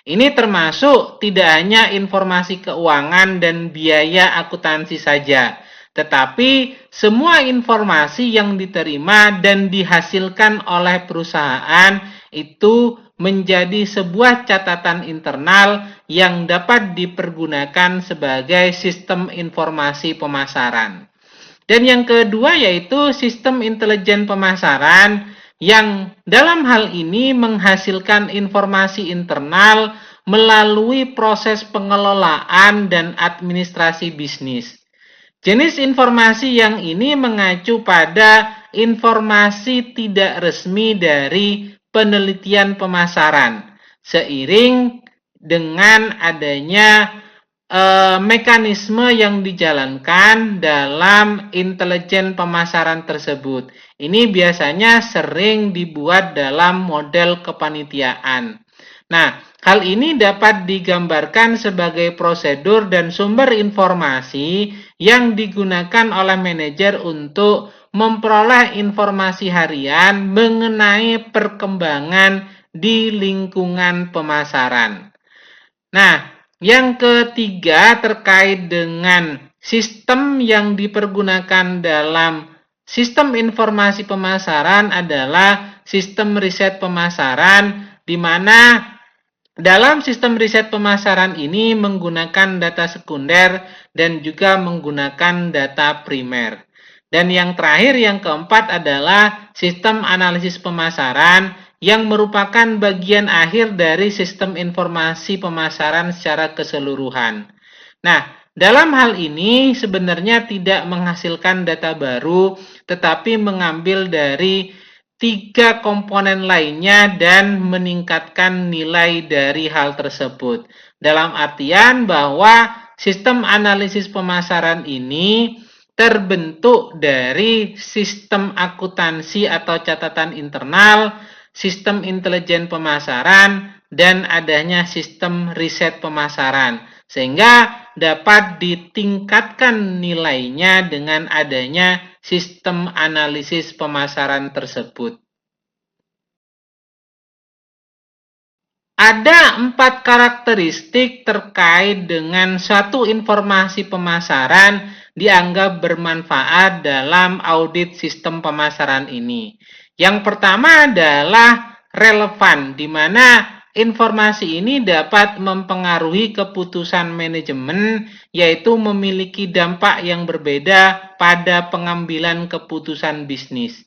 Speaker 1: Ini termasuk tidak hanya informasi keuangan dan biaya akuntansi saja, tetapi semua informasi yang diterima dan dihasilkan oleh perusahaan itu menjadi sebuah catatan internal yang dapat dipergunakan sebagai sistem informasi pemasaran. Dan yang kedua yaitu sistem intelijen pemasaran yang dalam hal ini menghasilkan informasi internal melalui proses pengelolaan dan administrasi bisnis. Jenis informasi yang ini mengacu pada informasi tidak resmi dari penelitian pemasaran, seiring dengan adanya mekanisme yang dijalankan dalam intelijen pemasaran tersebut. Ini biasanya sering dibuat dalam model kepanitiaan. Nah, hal ini dapat digambarkan sebagai prosedur dan sumber informasi yang digunakan oleh manajer untuk memperoleh informasi harian mengenai perkembangan di lingkungan pemasaran. Nah, yang ketiga terkait dengan sistem yang dipergunakan dalam sistem informasi pemasaran adalah sistem riset pemasaran, di mana dalam sistem riset pemasaran ini menggunakan data sekunder dan juga menggunakan data primer. Dan yang terakhir, yang keempat adalah sistem analisis pemasaran yang merupakan bagian akhir dari sistem informasi pemasaran secara keseluruhan. Nah, dalam hal ini sebenarnya tidak menghasilkan data baru, tetapi mengambil dari 3 komponen lainnya dan meningkatkan nilai dari hal tersebut. Dalam artian bahwa sistem analisis pemasaran ini terbentuk dari sistem akuntansi atau catatan internal, sistem intelijen pemasaran, dan adanya sistem riset pemasaran. Sehingga dapat ditingkatkan nilainya dengan adanya sistem analisis pemasaran tersebut. Ada 4 karakteristik terkait dengan suatu informasi pemasaran dianggap bermanfaat dalam audit sistem pemasaran ini. Yang pertama adalah relevan, di mana informasi ini dapat mempengaruhi keputusan manajemen, yaitu memiliki dampak yang berbeda pada pengambilan keputusan bisnis.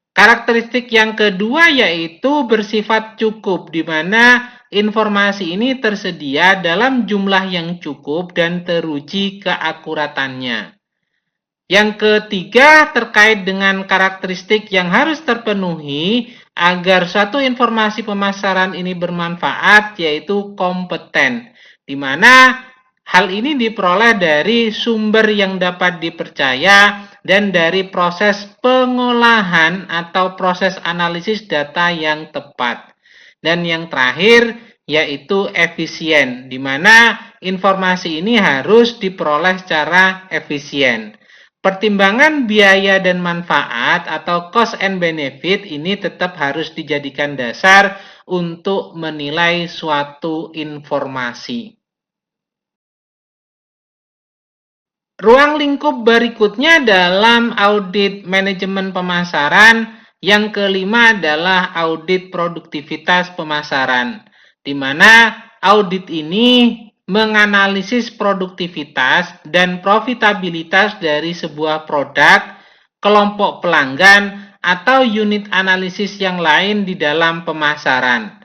Speaker 1: Karakteristik yang kedua yaitu bersifat cukup, di mana informasi ini tersedia dalam jumlah yang cukup dan teruji keakuratannya. Yang ketiga terkait dengan karakteristik yang harus terpenuhi agar suatu informasi pemasaran ini bermanfaat, yaitu kompeten, di mana hal ini diperoleh dari sumber yang dapat dipercaya dan dari proses pengolahan atau proses analisis data yang tepat. Dan yang terakhir yaitu efisien, di mana informasi ini harus diperoleh secara efisien. Pertimbangan biaya dan manfaat atau cost and benefit ini tetap harus dijadikan dasar untuk menilai suatu informasi. Ruang lingkup berikutnya dalam audit manajemen pemasaran yang kelima adalah audit produktivitas pemasaran, di mana audit ini menganalisis produktivitas dan profitabilitas dari sebuah produk, kelompok pelanggan, atau unit analisis yang lain di dalam pemasaran.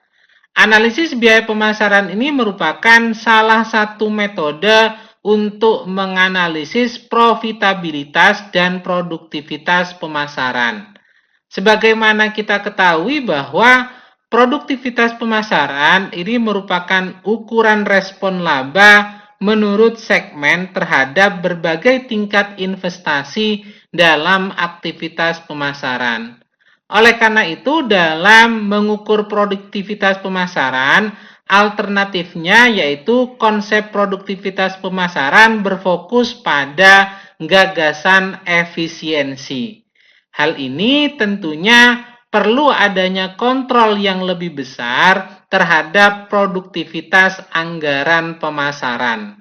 Speaker 1: Analisis biaya pemasaran ini merupakan salah satu metode untuk menganalisis profitabilitas dan produktivitas pemasaran. Sebagaimana kita ketahui bahwa produktivitas pemasaran ini merupakan ukuran respon laba menurut segmen terhadap berbagai tingkat investasi dalam aktivitas pemasaran. Oleh karena itu, dalam mengukur produktivitas pemasaran, alternatifnya yaitu konsep produktivitas pemasaran berfokus pada gagasan efisiensi. Hal ini tentunya perlu adanya kontrol yang lebih besar terhadap produktivitas anggaran pemasaran.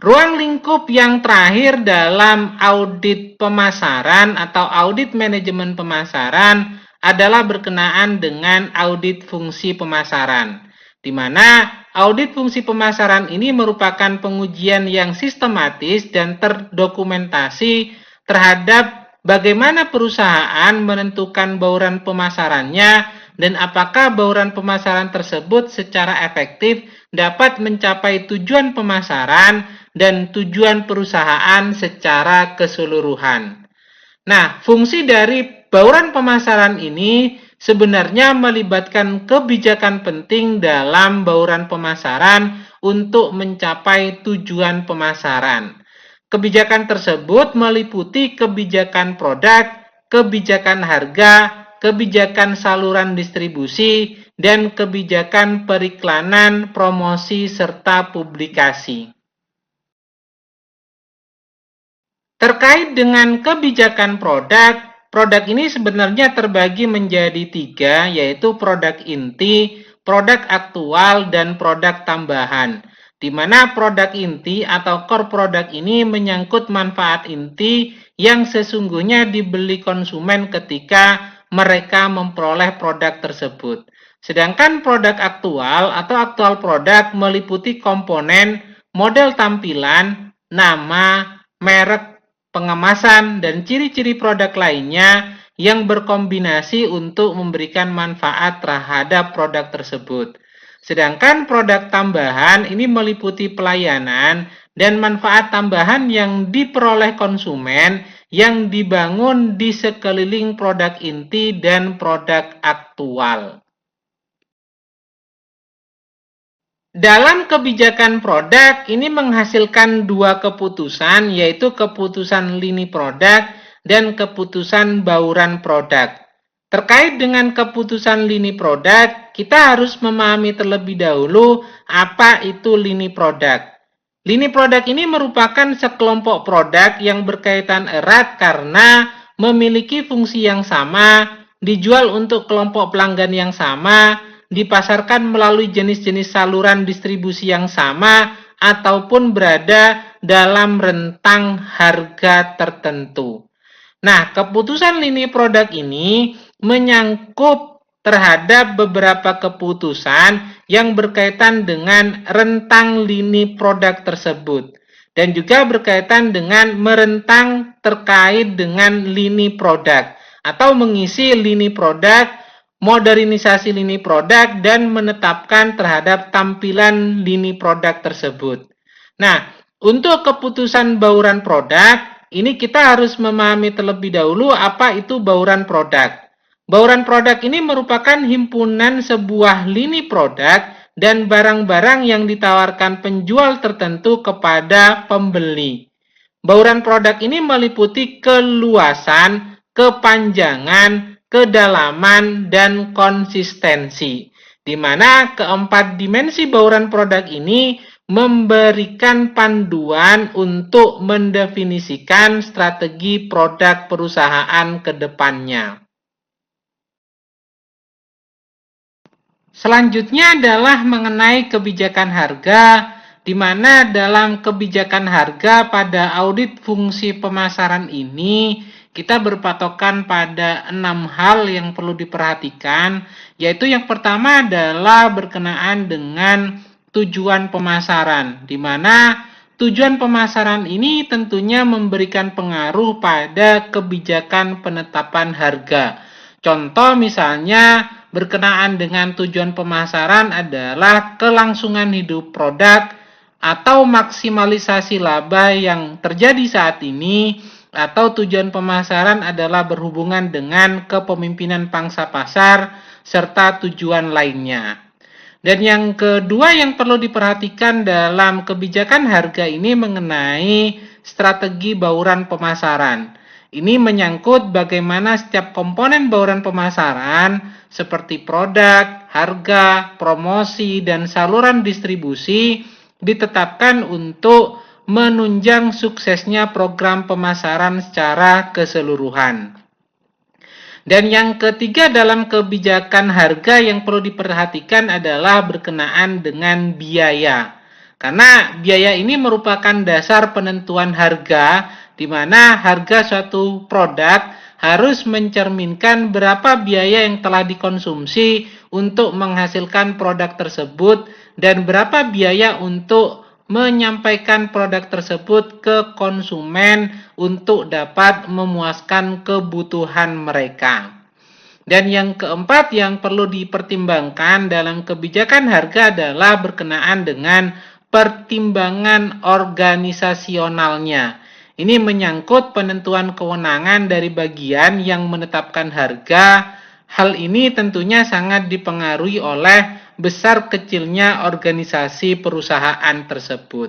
Speaker 1: Ruang lingkup yang terakhir dalam audit pemasaran atau audit manajemen pemasaran adalah berkenaan dengan audit fungsi pemasaran, di mana audit fungsi pemasaran ini merupakan pengujian yang sistematis dan terdokumentasi terhadap bagaimana perusahaan menentukan bauran pemasarannya dan apakah bauran pemasaran tersebut secara efektif dapat mencapai tujuan pemasaran dan tujuan perusahaan secara keseluruhan. Nah, fungsi dari bauran pemasaran ini sebenarnya melibatkan kebijakan penting dalam bauran pemasaran untuk mencapai tujuan pemasaran. Kebijakan tersebut meliputi kebijakan produk, kebijakan harga, kebijakan saluran distribusi, dan kebijakan periklanan, promosi, serta publikasi. Terkait dengan kebijakan produk, produk ini sebenarnya terbagi menjadi 3, yaitu produk inti, produk aktual, dan produk tambahan. Di mana produk inti atau core product ini menyangkut manfaat inti yang sesungguhnya dibeli konsumen ketika mereka memperoleh produk tersebut. Sedangkan produk aktual atau aktual produk meliputi komponen, model tampilan, nama, merek, pengemasan, dan ciri-ciri produk lainnya yang berkombinasi untuk memberikan manfaat terhadap produk tersebut. Sedangkan produk tambahan ini meliputi pelayanan dan manfaat tambahan yang diperoleh konsumen yang dibangun di sekeliling produk inti dan produk aktual. Dalam kebijakan produk, ini menghasilkan dua keputusan, yaitu keputusan lini produk dan keputusan bauran produk. Terkait dengan keputusan lini produk, kita harus memahami terlebih dahulu apa itu lini produk. Lini produk ini merupakan sekelompok produk yang berkaitan erat karena memiliki fungsi yang sama, dijual untuk kelompok pelanggan yang sama, dipasarkan melalui jenis-jenis saluran distribusi yang sama, ataupun berada dalam rentang harga tertentu. Nah, keputusan lini produk ini menyangkut terhadap beberapa keputusan yang berkaitan dengan rentang lini produk tersebut. Dan juga berkaitan dengan merentang terkait dengan lini produk. Atau mengisi lini produk, modernisasi lini produk, dan menetapkan terhadap tampilan lini produk tersebut. Nah, untuk keputusan bauran produk, ini kita harus memahami terlebih dahulu apa itu bauran produk. Bauran produk ini merupakan himpunan sebuah lini produk dan barang-barang yang ditawarkan penjual tertentu kepada pembeli. Bauran produk ini meliputi keluasan, kepanjangan, kedalaman, dan konsistensi. Di mana keempat dimensi bauran produk ini memberikan panduan untuk mendefinisikan strategi produk perusahaan ke depannya. Selanjutnya adalah mengenai kebijakan harga, di mana dalam kebijakan harga pada audit fungsi pemasaran ini, kita berpatokan pada 6 hal yang perlu diperhatikan, yaitu yang pertama adalah berkenaan dengan tujuan pemasaran, di mana tujuan pemasaran ini tentunya memberikan pengaruh pada kebijakan penetapan harga. Contoh misalnya berkenaan dengan tujuan pemasaran adalah kelangsungan hidup produk atau maksimalisasi laba yang terjadi saat ini, atau tujuan pemasaran adalah berhubungan dengan kepemimpinan pangsa pasar serta tujuan lainnya. Dan yang kedua yang perlu diperhatikan dalam kebijakan harga ini mengenai strategi bauran pemasaran. Ini menyangkut bagaimana setiap komponen bauran pemasaran seperti produk, harga, promosi, dan saluran distribusi ditetapkan untuk menunjang suksesnya program pemasaran secara keseluruhan. Dan yang ketiga dalam kebijakan harga yang perlu diperhatikan adalah berkenaan dengan biaya. Karena biaya ini merupakan dasar penentuan harga, di mana harga suatu produk harus mencerminkan berapa biaya yang telah dikonsumsi untuk menghasilkan produk tersebut dan berapa biaya untuk menyampaikan produk tersebut ke konsumen untuk dapat memuaskan kebutuhan mereka. Dan yang keempat yang perlu dipertimbangkan dalam kebijakan harga adalah berkenaan dengan pertimbangan organisasionalnya. Ini menyangkut penentuan kewenangan dari bagian yang menetapkan harga. Hal ini tentunya sangat dipengaruhi oleh besar kecilnya organisasi perusahaan tersebut.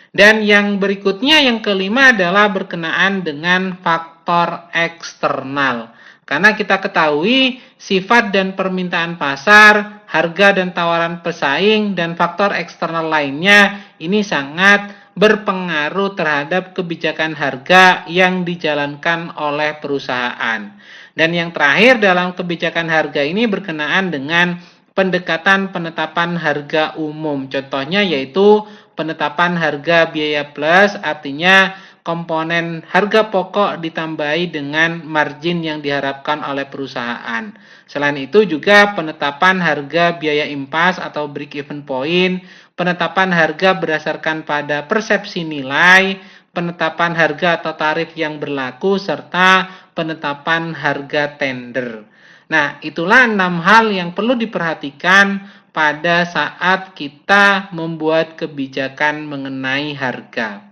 Speaker 1: Dan yang berikutnya yang kelima adalah berkenaan dengan faktor eksternal. Karena kita ketahui sifat dan permintaan pasar, harga dan tawaran pesaing, dan faktor eksternal lainnya ini sangat berpengaruh terhadap kebijakan harga yang dijalankan oleh perusahaan. Dan yang terakhir dalam kebijakan harga ini berkenaan dengan pendekatan penetapan harga umum. Contohnya yaitu penetapan harga biaya plus, artinya komponen harga pokok ditambahi dengan margin yang diharapkan oleh perusahaan. Selain itu juga penetapan harga biaya impas atau break even point, penetapan harga berdasarkan pada persepsi nilai, penetapan harga atau tarif yang berlaku, serta penetapan harga tender. Nah, itulah 6 hal yang perlu diperhatikan pada saat kita membuat kebijakan mengenai harga.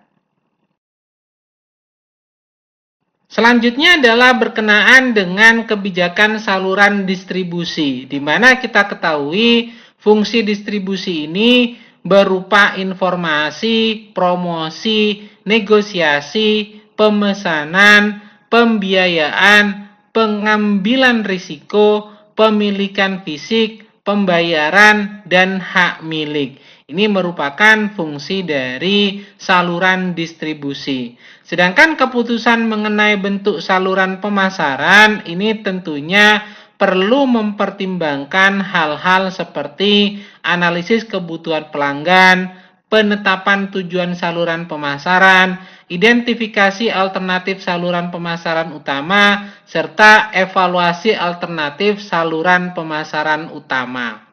Speaker 1: Selanjutnya adalah berkenaan dengan kebijakan saluran distribusi, di mana kita ketahui fungsi distribusi ini berupa informasi, promosi, negosiasi, pemesanan, pembiayaan, pengambilan risiko, pemilikan fisik, pembayaran, dan hak milik. Ini merupakan fungsi dari saluran distribusi. Sedangkan keputusan mengenai bentuk saluran pemasaran ini tentunya perlu mempertimbangkan hal-hal seperti analisis kebutuhan pelanggan, penetapan tujuan saluran pemasaran, identifikasi alternatif saluran pemasaran utama, serta evaluasi alternatif saluran pemasaran utama.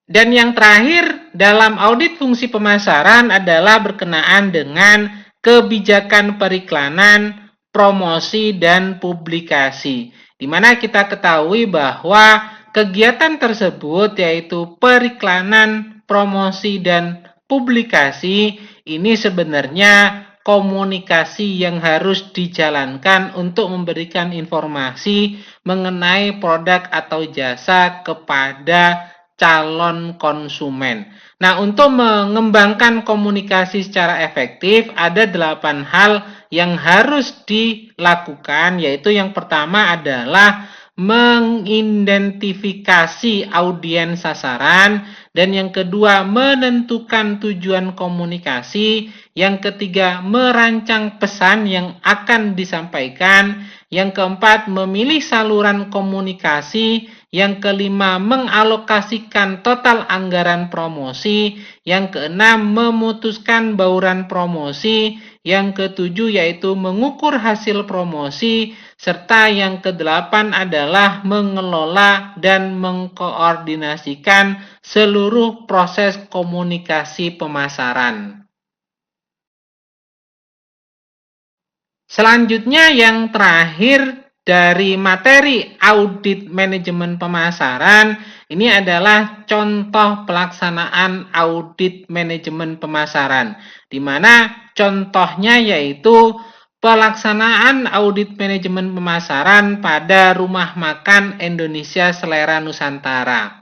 Speaker 1: Dan yang terakhir dalam audit fungsi pemasaran adalah berkenaan dengan kebijakan periklanan, promosi, dan publikasi. Di mana kita ketahui bahwa kegiatan tersebut yaitu periklanan, promosi, dan publikasi ini sebenarnya komunikasi yang harus dijalankan untuk memberikan informasi mengenai produk atau jasa kepada calon konsumen. Nah, untuk mengembangkan komunikasi secara efektif, ada 8 hal yang harus dilakukan, yaitu yang pertama adalah mengidentifikasi audiens sasaran, dan yang kedua menentukan tujuan komunikasi, yang ketiga merancang pesan yang akan disampaikan, yang keempat memilih saluran komunikasi, yang kelima mengalokasikan total anggaran promosi, yang keenam memutuskan bauran promosi, yang ketujuh yaitu mengukur hasil promosi, serta yang kedelapan adalah mengelola dan mengkoordinasikan seluruh proses komunikasi pemasaran. Selanjutnya yang terakhir dari materi audit manajemen pemasaran, ini adalah contoh pelaksanaan audit manajemen pemasaran, di mana contohnya yaitu pelaksanaan audit manajemen pemasaran pada Rumah Makan Indonesia Selera Nusantara.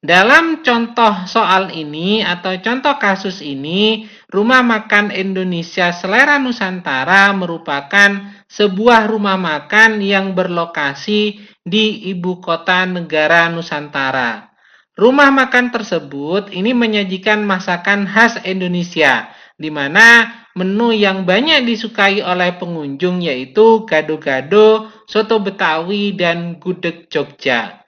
Speaker 1: Dalam contoh soal ini atau contoh kasus ini, Rumah Makan Indonesia Selera Nusantara merupakan sebuah rumah makan yang berlokasi di ibu kota negara Nusantara. Rumah makan tersebut ini menyajikan masakan khas Indonesia, di mana menu yang banyak disukai oleh pengunjung yaitu gado-gado, soto Betawi, dan gudeg Jogja.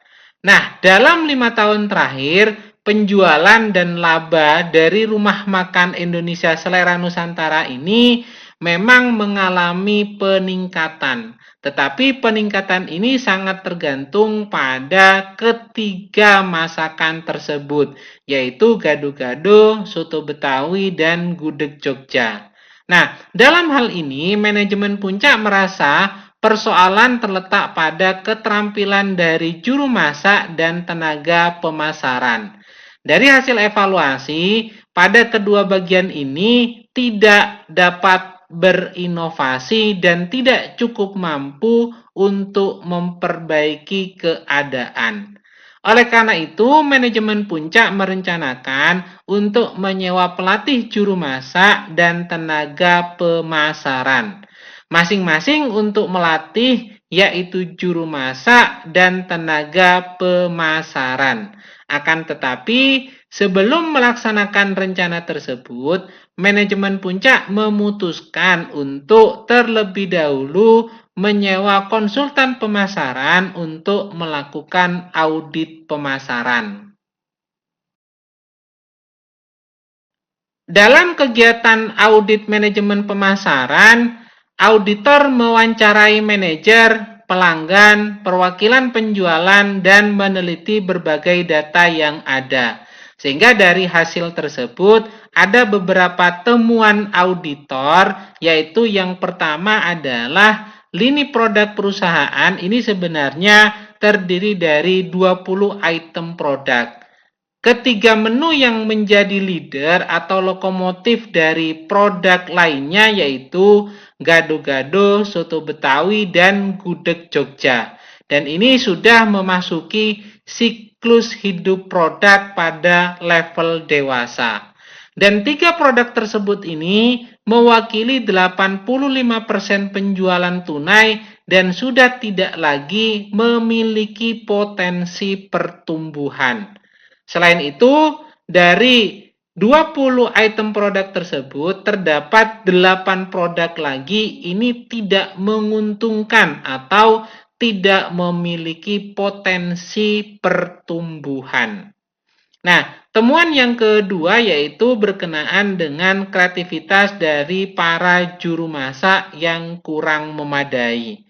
Speaker 1: Nah, dalam 5 tahun terakhir, penjualan dan laba dari Rumah Makan Indonesia Selera Nusantara ini memang mengalami peningkatan. Tetapi peningkatan ini sangat tergantung pada ketiga masakan tersebut, yaitu gado-gado, soto Betawi, dan gudeg Jogja. Nah, dalam hal ini manajemen Puncak merasa persoalan terletak pada keterampilan dari juru masak dan tenaga pemasaran. Dari hasil evaluasi, pada kedua bagian ini tidak dapat berinovasi dan tidak cukup mampu untuk memperbaiki keadaan. Oleh karena itu, manajemen Puncak merencanakan untuk menyewa pelatih juru masak dan tenaga pemasaran. Masing-masing untuk melatih yaitu juru masak dan tenaga pemasaran. Akan tetapi, sebelum melaksanakan rencana tersebut, manajemen Puncak memutuskan untuk terlebih dahulu menyewa konsultan pemasaran untuk melakukan audit pemasaran. Dalam kegiatan audit manajemen pemasaran, auditor mewawancarai manajer, pelanggan, perwakilan penjualan, dan meneliti berbagai data yang ada. Sehingga dari hasil tersebut ada beberapa temuan auditor, yaitu yang pertama adalah lini produk perusahaan ini sebenarnya terdiri dari 20 item produk. Ketiga menu yang menjadi leader atau lokomotif dari produk lainnya yaitu gado-gado, soto Betawi, dan gudeg Jogja. Dan ini sudah memasuki siklus hidup produk pada level dewasa. Dan 3 produk tersebut ini mewakili 85% penjualan tunai dan sudah tidak lagi memiliki potensi pertumbuhan. Selain itu, dari 20 item produk tersebut terdapat 8 produk lagi ini tidak menguntungkan atau tidak memiliki potensi pertumbuhan. Nah, temuan yang kedua yaitu berkenaan dengan kreativitas dari para juru masak yang kurang memadai.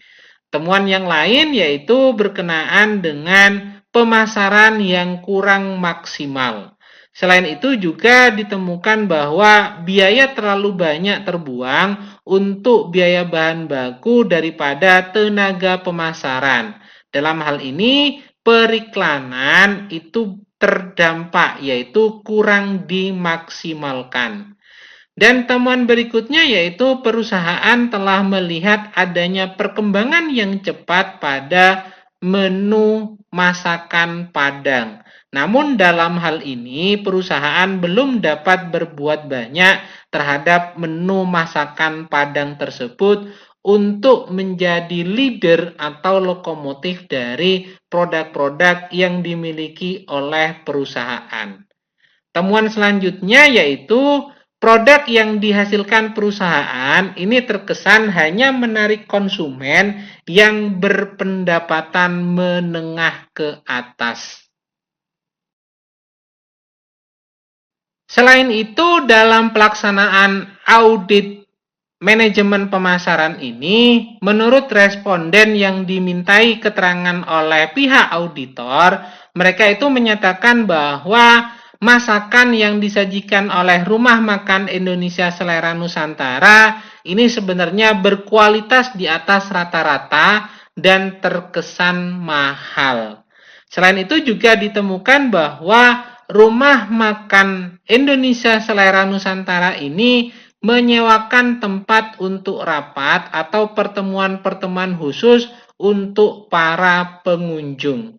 Speaker 1: Temuan yang lain yaitu berkenaan dengan pemasaran yang kurang maksimal. Selain itu juga ditemukan bahwa biaya terlalu banyak terbuang untuk biaya bahan baku daripada tenaga pemasaran. Dalam hal ini, periklanan itu terdampak yaitu kurang dimaksimalkan. Dan temuan berikutnya yaitu perusahaan telah melihat adanya perkembangan yang cepat pada menu masakan Padang. Namun dalam hal ini perusahaan belum dapat berbuat banyak terhadap menu masakan Padang tersebut untuk menjadi leader atau lokomotif dari produk-produk yang dimiliki oleh perusahaan. Temuan selanjutnya yaitu produk yang dihasilkan perusahaan ini terkesan hanya menarik konsumen yang berpendapatan menengah ke atas. Selain itu, dalam pelaksanaan audit manajemen pemasaran ini, menurut responden yang dimintai keterangan oleh pihak auditor, mereka itu menyatakan bahwa masakan yang disajikan oleh Rumah Makan Indonesia Selera Nusantara ini sebenarnya berkualitas di atas rata-rata dan terkesan mahal. Selain itu juga ditemukan bahwa Rumah Makan Indonesia Selera Nusantara ini menyewakan tempat untuk rapat atau pertemuan-pertemuan khusus untuk para pengunjung.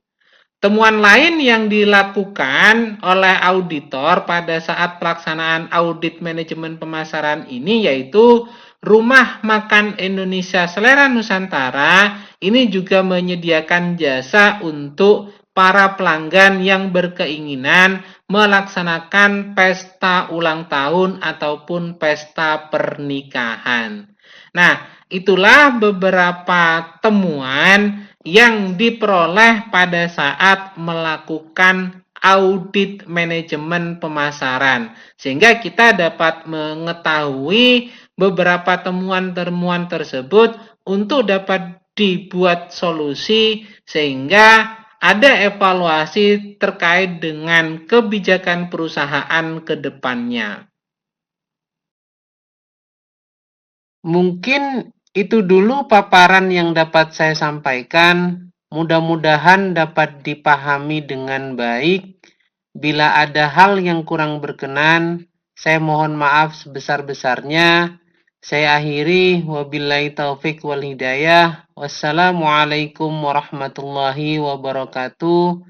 Speaker 1: Temuan lain yang dilakukan oleh auditor pada saat pelaksanaan audit manajemen pemasaran ini yaitu Rumah Makan Indonesia Selera Nusantara ini juga menyediakan jasa untuk para pelanggan yang berkeinginan melaksanakan pesta ulang tahun ataupun pesta pernikahan. Nah, itulah beberapa temuan yang diperoleh pada saat melakukan audit manajemen pemasaran. Sehingga kita dapat mengetahui beberapa temuan-temuan tersebut untuk dapat dibuat solusi sehingga ada evaluasi terkait dengan kebijakan perusahaan ke depannya. Mungkin itu dulu paparan yang dapat saya sampaikan. Mudah-mudahan dapat dipahami dengan baik. Bila ada hal yang kurang berkenan, saya mohon maaf sebesar-besarnya. Saya akhiri, wabillahi taufik wal hidayah. Wassalamualaikum warahmatullahi wabarakatuh.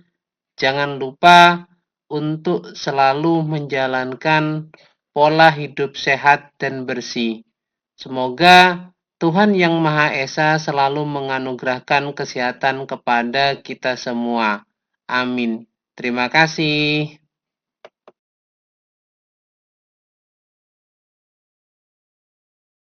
Speaker 1: Jangan lupa untuk selalu menjalankan pola hidup sehat dan bersih. Semoga Tuhan Yang Maha Esa selalu menganugerahkan kesehatan kepada kita semua. Amin. Terima kasih.